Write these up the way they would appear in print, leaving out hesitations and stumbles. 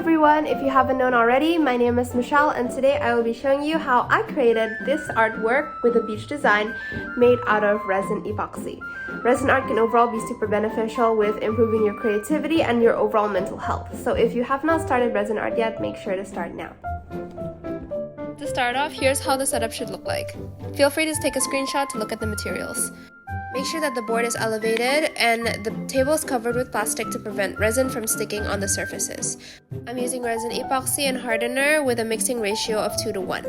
everyone! If you haven't known already, my name is Michelle and today I will be showing you how I created this artwork with a beach design made out of resin epoxy. Resin art can overall be super beneficial with improving your creativity and your overall mental health. So if you have not started resin art yet, make sure to start now. To start off, here's how the setup should look like. Feel free to take a screenshot to look at the materials. Make sure that the board is elevated and the table is covered with plastic to prevent resin from sticking on the surfaces. I'm using resin epoxy and hardener with a mixing ratio of 2:1.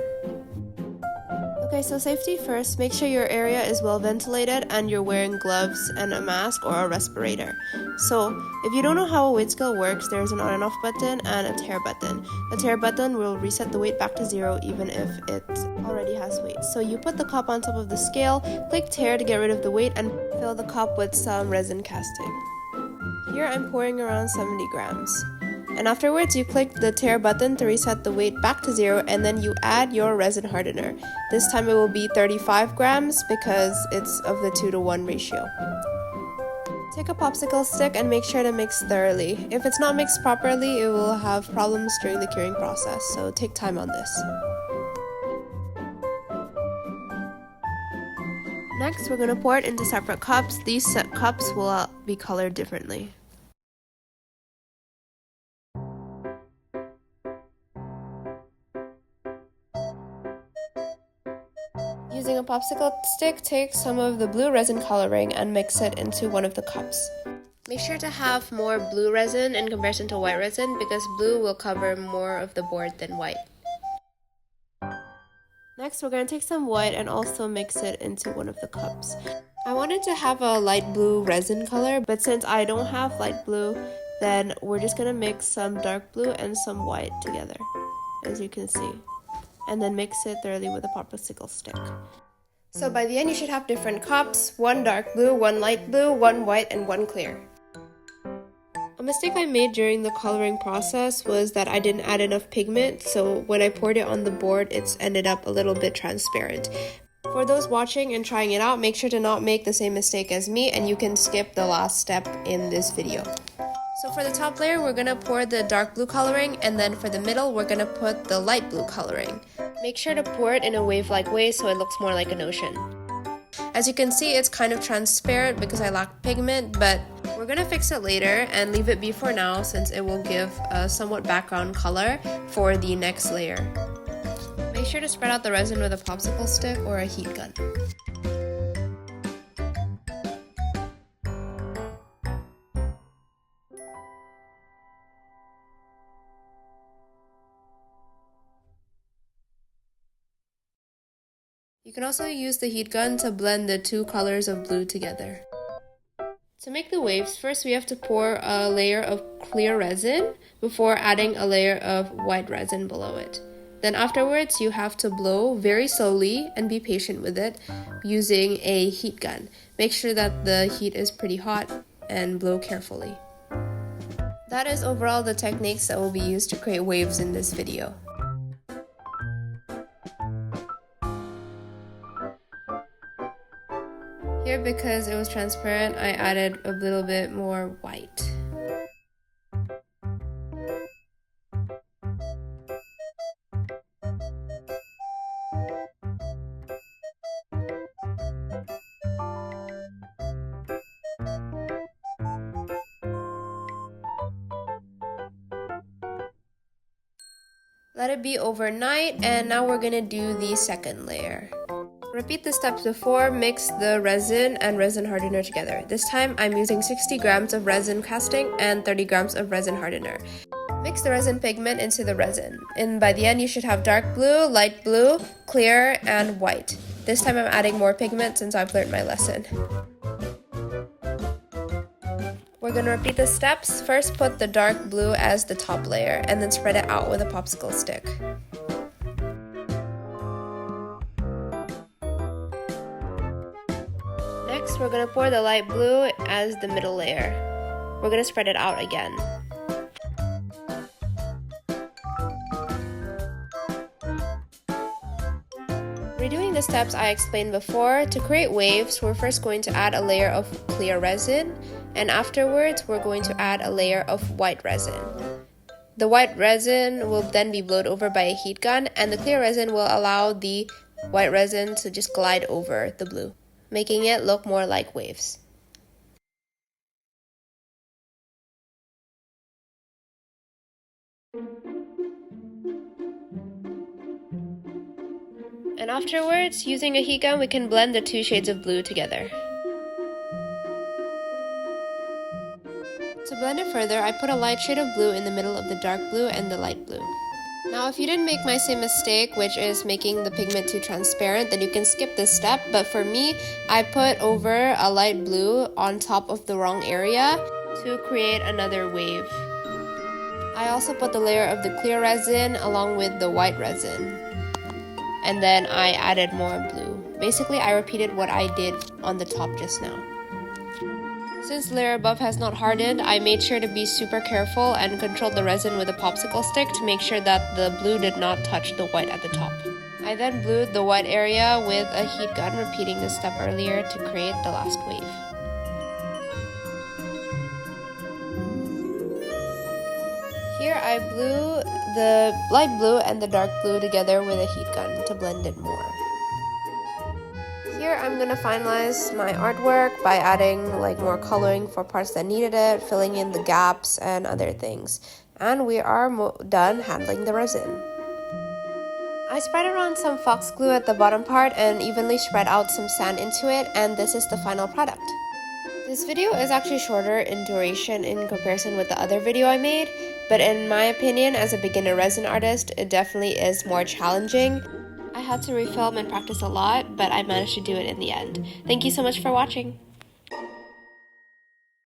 Okay, so safety first, make sure your area is well ventilated and you're wearing gloves and a mask or a respirator. So, if you don't know how a weight scale works, there's an on and off button and a tear button. The tear button will reset the weight back to 0 even if it already has weight. So you put the cup on top of the scale, click tear to get rid of the weight and fill the cup with some resin casting. Here I'm pouring around 70 grams. And afterwards, you click the tear button to reset the weight back to 0 and then you add your resin hardener. This time it will be 35 grams because it's of the 2:1 ratio. Take a popsicle stick and make sure to mix thoroughly. If it's not mixed properly, it will have problems during the curing process, so take time on this. Next, we're going to pour it into separate cups. These cups will be colored differently. Using a popsicle stick, take some of the blue resin coloring and mix it into one of the cups. Make sure to have more blue resin in comparison to white resin because blue will cover more of the board than white. Next, we're going to take some white and also mix it into one of the cups. I wanted to have a light blue resin color, but since I don't have light blue, then we're just going to mix some dark blue and some white together, as you can see. And then mix it thoroughly with a popsicle stick. So by the end you should have different cups, one dark blue, one light blue, one white, and one clear. A mistake I made during the coloring process was that I didn't add enough pigment, so when I poured it on the board it's ended up a little bit transparent. For those watching and trying it out, make sure to not make the same mistake as me and you can skip the last step in this video. So for the top layer, we're going to pour the dark blue coloring, and then for the middle, we're going to put the light blue coloring. Make sure to pour it in a wave-like way so it looks more like an ocean. As you can see, it's kind of transparent because I lack pigment, but we're going to fix it later and leave it be for now since it will give a somewhat background color for the next layer. Make sure to spread out the resin with a popsicle stick or a heat gun. You can also use the heat gun to blend the two colors of blue together. To make the waves, first we have to pour a layer of clear resin before adding a layer of white resin below it. Then afterwards, you have to blow very slowly and be patient with it using a heat gun. Make sure that the heat is pretty hot and blow carefully. That is overall the techniques that will be used to create waves in this video. Here, because it was transparent, I added a little bit more white. Let it be overnight, and now we're gonna do the second layer. Repeat the steps before, mix the resin and resin hardener together. This time I'm using 60 grams of resin casting and 30 grams of resin hardener. Mix the resin pigment into the resin, and by the end you should have dark blue, light blue, clear, and white. This time I'm adding more pigment since I've learned my lesson. We're going to repeat the steps. First put the dark blue as the top layer and then spread it out with a popsicle stick. Next, we're going to pour the light blue as the middle layer. We're going to spread it out again. Redoing the steps I explained before, to create waves, we're first going to add a layer of clear resin, and afterwards we're going to add a layer of white resin. The white resin will then be blowed over by a heat gun, and the clear resin will allow the white resin to just glide over the blue, making it look more like waves. And afterwards, using a heat gun, we can blend the two shades of blue together. To blend it further, I put a light shade of blue in the middle of the dark blue and the light blue. Now, if you didn't make my same mistake, which is making the pigment too transparent, then you can skip this step. But for me, I put over a light blue on top of the wrong area to create another wave. I also put the layer of the clear resin along with the white resin. And then I added more blue. Basically, I repeated what I did on the top just now. Since the layer above has not hardened, I made sure to be super careful and controlled the resin with a popsicle stick to make sure that the blue did not touch the white at the top. I then blued the white area with a heat gun, repeating this step earlier to create the last wave. Here I blew the light blue and the dark blue together with a heat gun to blend it more. Here I'm gonna finalize my artwork by adding more coloring for parts that needed it, filling in the gaps and other things. And we are done handling the resin. I spread around some fox glue at the bottom part and evenly spread out some sand into it, and this is the final product. This video is actually shorter in duration in comparison with the other video I made, but in my opinion, as a beginner resin artist, it definitely is more challenging. I had to refilm and practice a lot, but I managed to do it in the end. Thank you so much for watching.